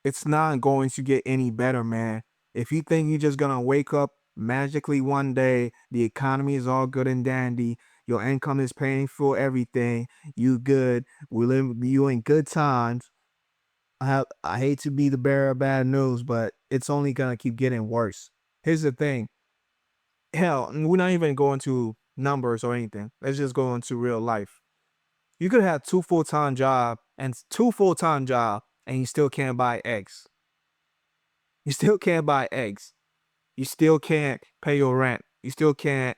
It's not going to get any better, man. If you think you're just gonna wake up magically one day, the economy is all good and dandy, your income is paying for everything, you good, you in good times. I hate to be the bearer of bad news, but it's only gonna keep getting worse. Here's the thing. Hell, we're not even going to numbers or anything. Let's just go into real life. You could have two full-time job and you still can't buy eggs. You still can't buy eggs. You still can't pay your rent. You still can't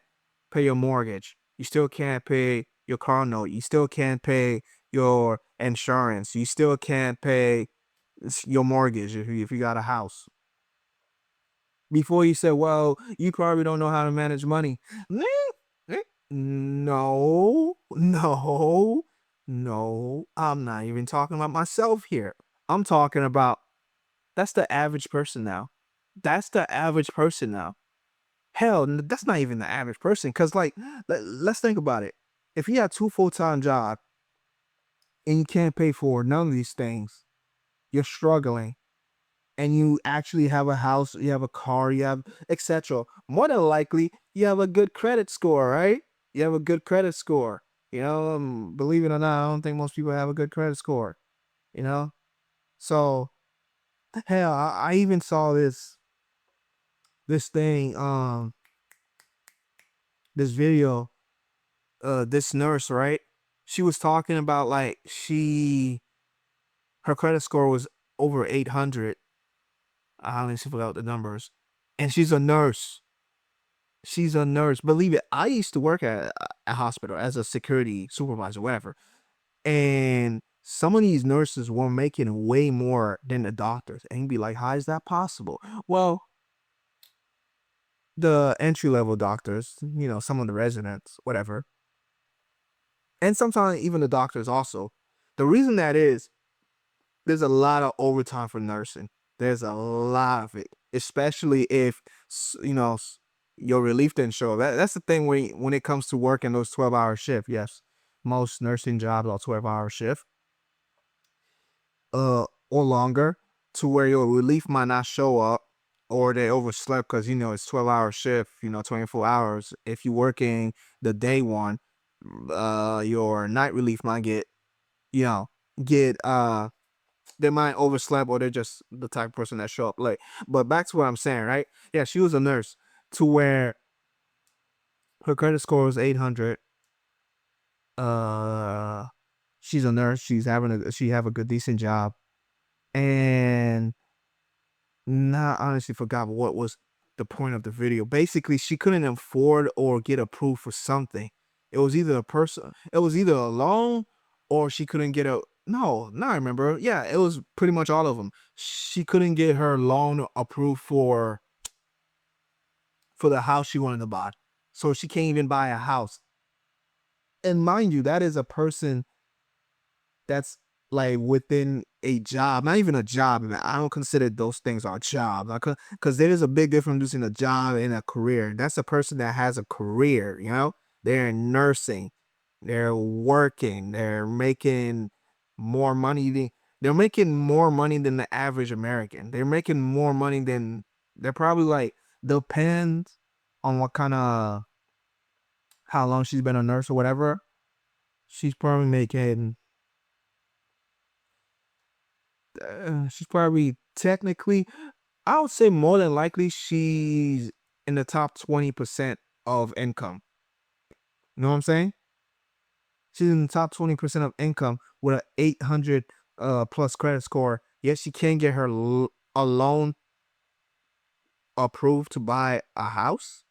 pay your mortgage. You still can't pay your car note. You still can't pay your insurance. You still can't pay your mortgage if you got a house. Before you said, well, you probably don't know how to manage money. No, no, no. I'm not even talking about myself here. I'm talking about that's the average person now. That's the average person now. Hell, that's not even the average person. Cause like, let's think about it. If you have two full-time jobs and you can't pay for none of these things, you're struggling. And you actually have a house, you have a car, you have etc. More than likely, you have a good credit score, right? You have a good credit score. Believe it or not, I don't think most people have a good credit score. You know, so hell, I even saw this thing, this video, this nurse, right? She was talking about like her credit score was over 800. I honestly forgot the numbers, and she's a nurse. She's a nurse. Believe it, I used to work at a hospital as a security supervisor, whatever. And some of these nurses were making way more than the doctors. And you'd be like, how is that possible? Well, the entry level doctors, some of the residents, whatever. And sometimes even the doctors also. The reason that is, there's a lot of overtime for nursing. There's a lot of it, especially if your relief didn't show up. That's the thing when it comes to working those 12-hour shift. Yes, most nursing jobs are 12-hour shift, or longer, to where your relief might not show up, or they overslept because it's 12-hour shift. 24 hours. If you're working the day one, your night relief might you know get they might overslept, or they're just the type of person that show up late. But back to what I'm saying, right? Yeah, she was a nurse, to where her credit score was 800. Uh, she's a nurse. She have a good decent job, and I honestly forgot what was the point of the video. Basically, she couldn't afford or get approved for something. It was either a loan, or she couldn't get a no, I remember. Yeah, it was pretty much all of them. She couldn't get her loan approved for the house she wanted to buy. So she can't even buy a house. And mind you, that is a person that's like within a job, not even a job. Man. I don't consider those things are jobs, because there is a big difference between a job and a career. That's a person that has a career. They're in nursing, they're working, more money than they're making more money than the average American. They're making more money than they're probably like depends on what kind of how long she's been a nurse or whatever. She's probably making she's probably technically, I would say more than likely she's in the top 20% of income. You know what I'm saying? She's in the top 20% of income with an 800 plus credit score. Yes, she can get a loan approved to buy a house.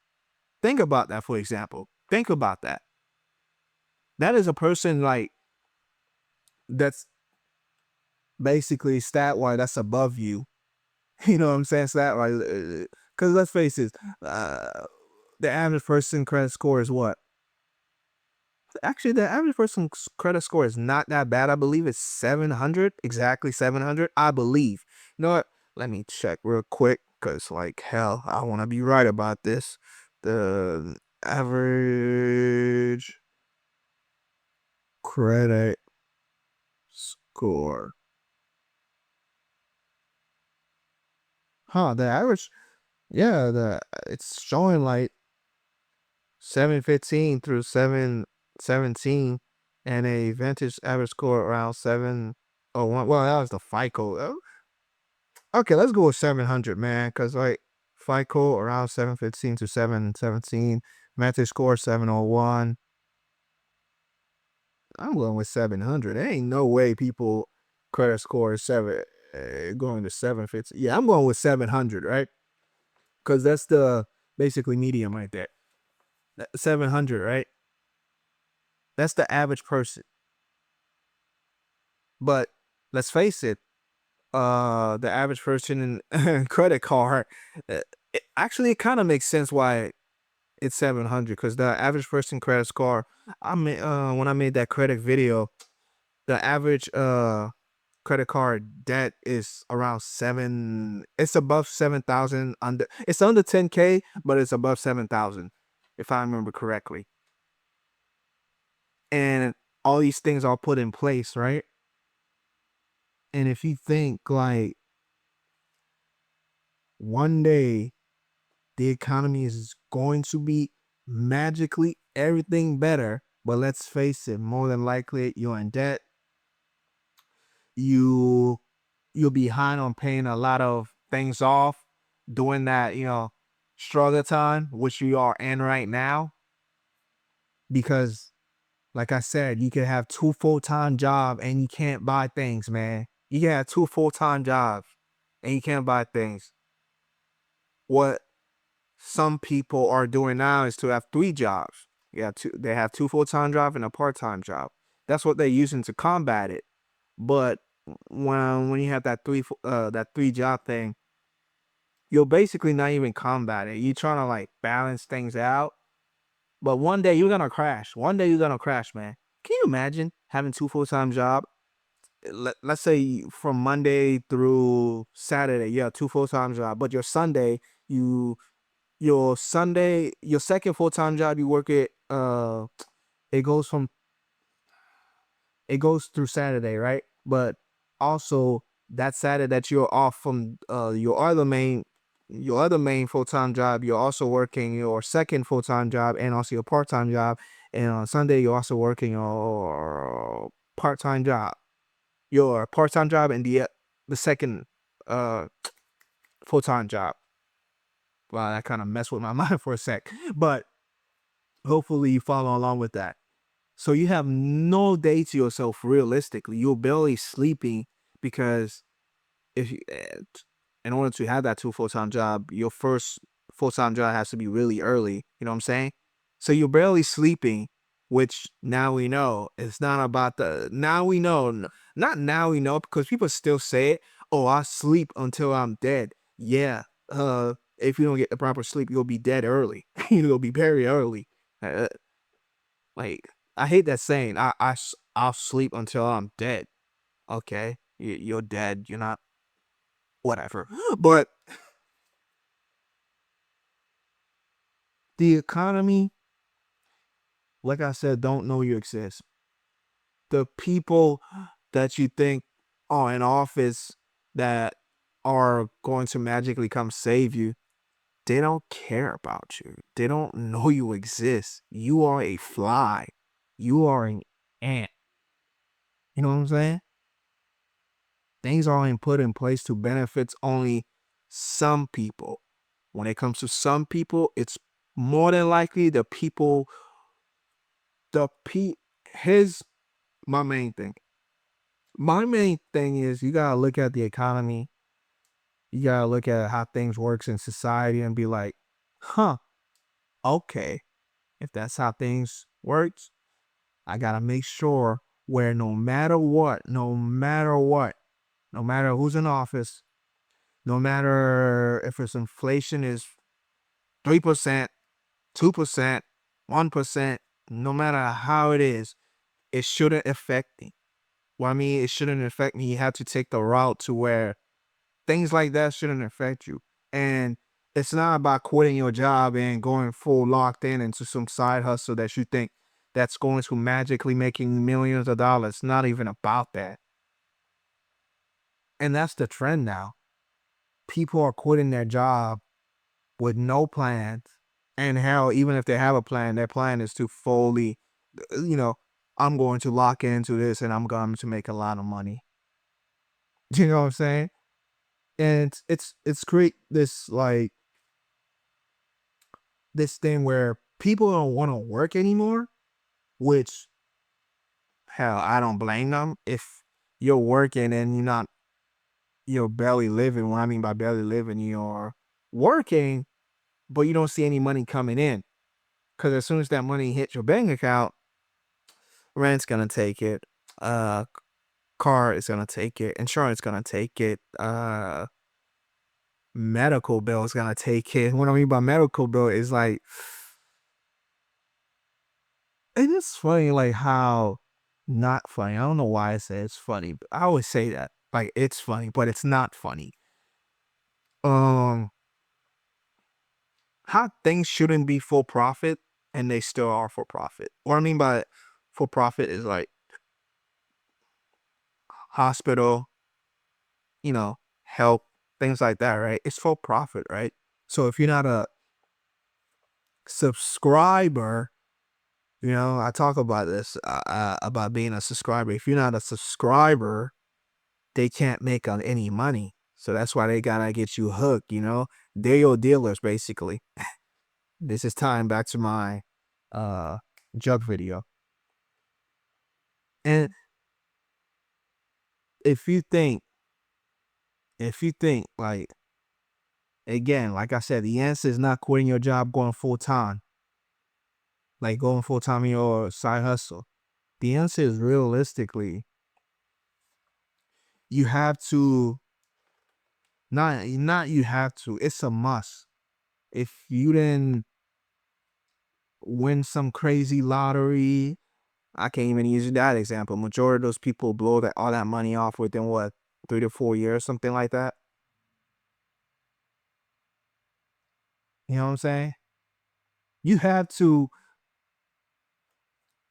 Think about that, for example. Think about that. That is a person like that's basically stat wise that's above you. You know what I'm saying? Stat wise, because let's face it, the average person credit score is what? Actually, the average person's credit score is not that bad. I believe it's 700, exactly 700. I believe. You know what? Let me check real quick, because, like, hell, I want to be right about this. The average credit score. The average, yeah, it's showing like 715 through 717, and a vintage average score around 701. Well, that was the FICO. Okay, let's go with 700, man, because like FICO around 715 to 717, vintage score 701. I'm going with 700. There ain't no way people credit score is going to 750. Yeah, I'm going with 700, right? Because that's the basically medium right there. 700, right? That's the average person. But let's face it, the average person in credit card, it kind of makes sense why it's 700, because the average person credit score, when I made that credit video, the average credit card debt is around it's above 7,000, it's under 10K, but it's above 7,000 if I remember correctly. And all these things are put in place, right? And if you think like one day the economy is going to be magically everything better, but let's face it, more than likely you're in debt, you'll be behind on paying a lot of things off during that, struggle time, which you are in right now. Because like I said, you can have two full-time jobs and you can't buy things, man. You can have two full-time jobs and you can't buy things. What some people are doing now is to have three jobs. They have two full-time jobs and a part-time job. That's what they're using to combat it. But when you have that three job thing, you're basically not even combating. You're trying to like balance things out. But one day you're gonna crash. One day you're gonna crash, man. Can you imagine having two full-time jobs? Let's say from Monday through Saturday, yeah, two full-time jobs. But you your second full-time job, you work it, it goes from it goes through Saturday, right? But also that Saturday that you're off from your other main full-time job, you're also working your second full-time job and also your part-time job. And on Sunday you're also working your part-time job. Your part-time job and the second uh full-time job. Wow, that kind of messed with my mind for a sec. But hopefully you follow along with that. So you have no day to yourself realistically. You're barely sleeping because if you, in order to have that two full-time job, your first full-time job has to be really early. You know what I'm saying? So you're barely sleeping, which now we know it's not about now we know, not now we know, because people still say it. Oh, I sleep until I'm dead. Yeah. If you don't get the proper sleep, you'll be dead early. You'll be very early. Uh, like, I hate that saying. I'll sleep until I'm dead. Okay, you're dead. You're not. Whatever. But the economy, like I said, don't know you exist. The people that you think are in office that are going to magically come save you, they don't care about you. They don't know you exist. You are a fly. You are an ant. You know what I'm saying? Things are put in place to benefit only some people. When it comes to some people, it's more than likely the people, the pe his my main thing. My main thing is you gotta look at the economy. You gotta look at how things works in society and be like, huh, okay, if that's how things works, I gotta make sure where no matter who's in office, no matter if it's inflation is 3%, 2%, 1%, no matter how it is, it shouldn't affect me. Well, I mean, it shouldn't affect me. You have to take the route to where things like that shouldn't affect you. And it's not about quitting your job and going full locked in into some side hustle that you think that's going to magically making millions of dollars. It's not even about that. And that's the trend now. people are quitting their job with no plans. And hell, even if they have a plan, their plan is to fully, you know, I'm going to lock into this and I'm going to make a lot of money. You know what I'm saying? And it's create this like this thing where people don't want to work anymore, which hell, I don't blame them. If you're working and you're barely living, what I mean by barely living, you're working, but you don't see any money coming in. Because as soon as that money hits your bank account, rent's gonna take it, car is gonna take it, insurance gonna take it, medical bill is gonna take it. What I mean by medical bill is like, it is funny, like how not funny. I don't know why I say it's funny, but I always say that. Like it's funny, but it's not funny. Um, how things shouldn't be for profit and they still are for profit. What I mean by for profit is like hospital, help, things like that, right? It's for profit, right? So if you're not a subscriber, I talk about this, about being a subscriber. If you're not a subscriber, they can't make on any money. So that's why they gotta get you hooked. They're your dealers, basically. This is tying back to my jug video. And if you think, like, again, like I said, the answer is not quitting your job, going full time, like going full time in your side hustle. The answer is realistically, you have to, not you have to, it's a must. If you didn't win some crazy lottery, I can't even use that example. Majority of those people blow all that money off within what, 3 to 4 years, something like that. You know what I'm saying? You have to.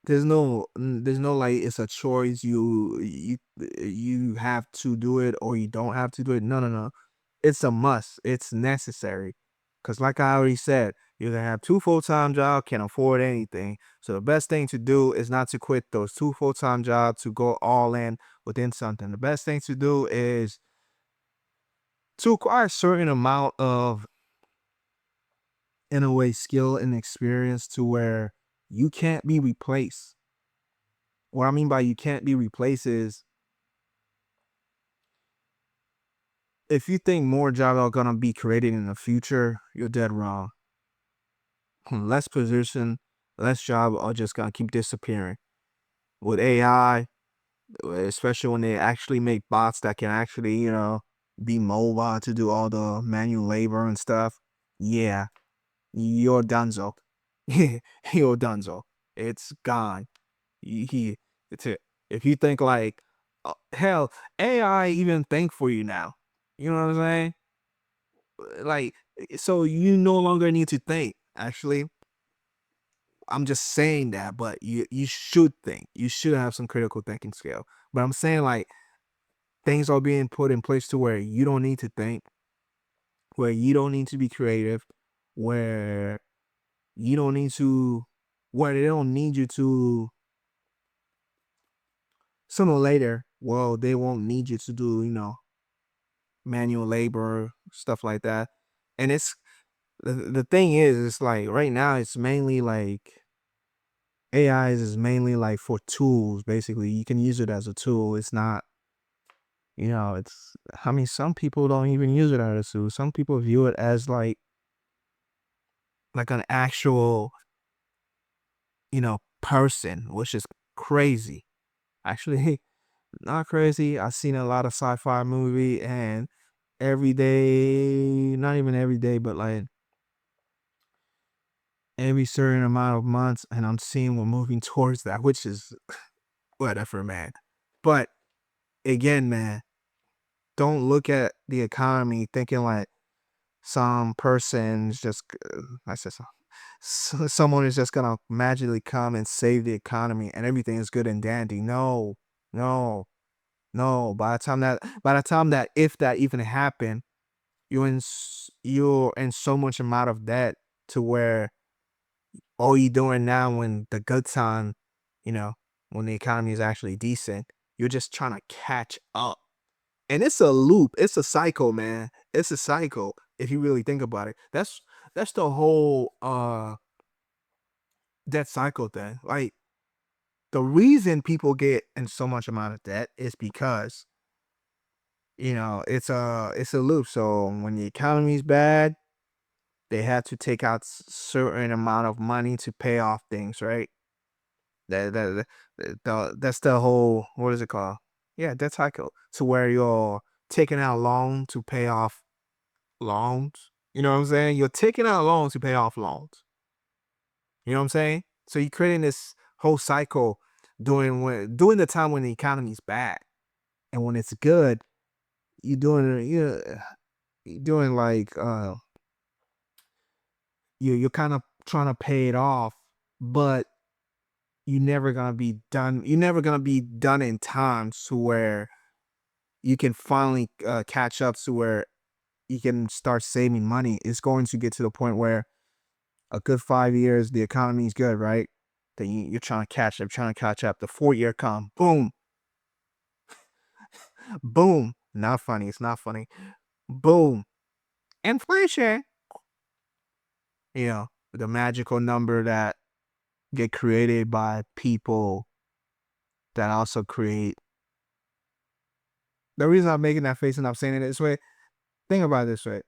There's no like it's a choice. You have to do it or you don't have to do it. No, no, no. It's a must. It's necessary. Cause like I already said, you either have two full-time jobs, can't afford anything. So the best thing to do is not to quit those two full-time jobs to go all in within something. The best thing to do is to acquire a certain amount of, in a way, skill and experience to where you can't be replaced. What I mean by you can't be replaced is, if you think more jobs are gonna be created in the future, you're dead wrong. Less position, less job are just gonna keep disappearing. With AI, especially when they actually make bots that can actually, be mobile to do all the manual labor and stuff, yeah, you're donezo. You're donezo. It's gone. It's it. If you think like, hell, AI even think for you now. You know what I'm saying? Like, so you no longer need to think. Actually, I'm just saying that, but you should think. You should have some critical thinking skill. But I'm saying like things are being put in place to where you don't need to think, where you don't need to be creative, where you don't need to, where they don't need you to. Sooner or later, well, they won't need you to do, manual labor, stuff like that. And the thing is, it's like right now, it's mainly like AI is mainly like for tools, basically. You can use it as a tool. It's not, I mean, some people don't even use it as a tool. Some people view it as like an actual, person, which is crazy. Actually, not crazy. I've seen a lot of sci-fi movie and every day, not even every day, but like every certain amount of months, and I'm seeing we're moving towards that, which is whatever, man. But again, man, don't look at the economy thinking like some person's just, I said someone is just gonna magically come and save the economy and everything is good and dandy. No, no, no. By the time that, if that even happened, you're in so much amount of debt to where all you doing now when the good time, you know, when the economy is actually decent, you're just trying to catch up. And it's a loop. It's a cycle, man. It's a cycle if you really think about it. That's the whole debt cycle thing. Like the reason people get in so much amount of debt is because it's a loop. So when the economy's bad, they have to take out certain amount of money to pay off things, right? That's the whole, what is it called? Yeah, debt cycle. To where you're taking out loan to pay off loans. You know what I'm saying? You're taking out loans to pay off loans. You know what I'm saying? So you're creating this whole cycle during the time when the economy's bad, and when it's good, you're doing like you're kind of trying to pay it off, but you're never gonna be done. You're never gonna be done in time to where you can finally catch up to where you can start saving money. It's going to get to the point where a good 5 years, the economy is good, right? Then you're trying to catch up, trying to catch up. The 4 year come, boom, boom. Not funny. It's not funny. Boom, inflation. The magical number that get created by people that also create. The reason I'm making that face and I'm saying it this way, think about it this way.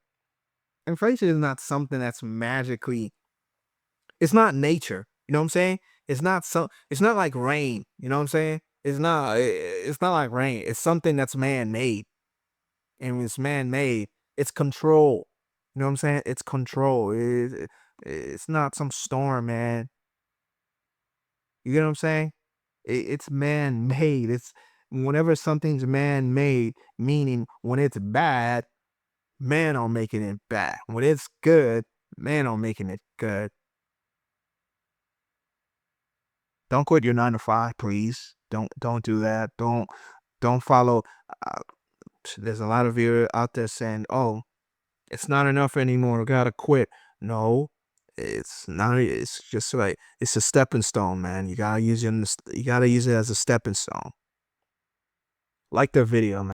Inflation is not something that's magically, it's not nature. You know what I'm saying? It's not like rain. You know what I'm saying? It's not like rain. It's something that's man made. And when it's man made, it's control. You know what I'm saying? It's control. It's not some storm, man. You get what I'm saying? It's man made. It's whenever something's man made, meaning when it's bad, man are making it bad. When it's good, man are making it good. Don't quit your 9 to 5, please. Don't do that. Don't follow. Uh, there's a lot of you out there saying, "Oh, it's not enough anymore. Gotta quit." No, it's not. It's just like it's a stepping stone, man. You gotta use it. You gotta use it as a stepping stone. Like the video, man.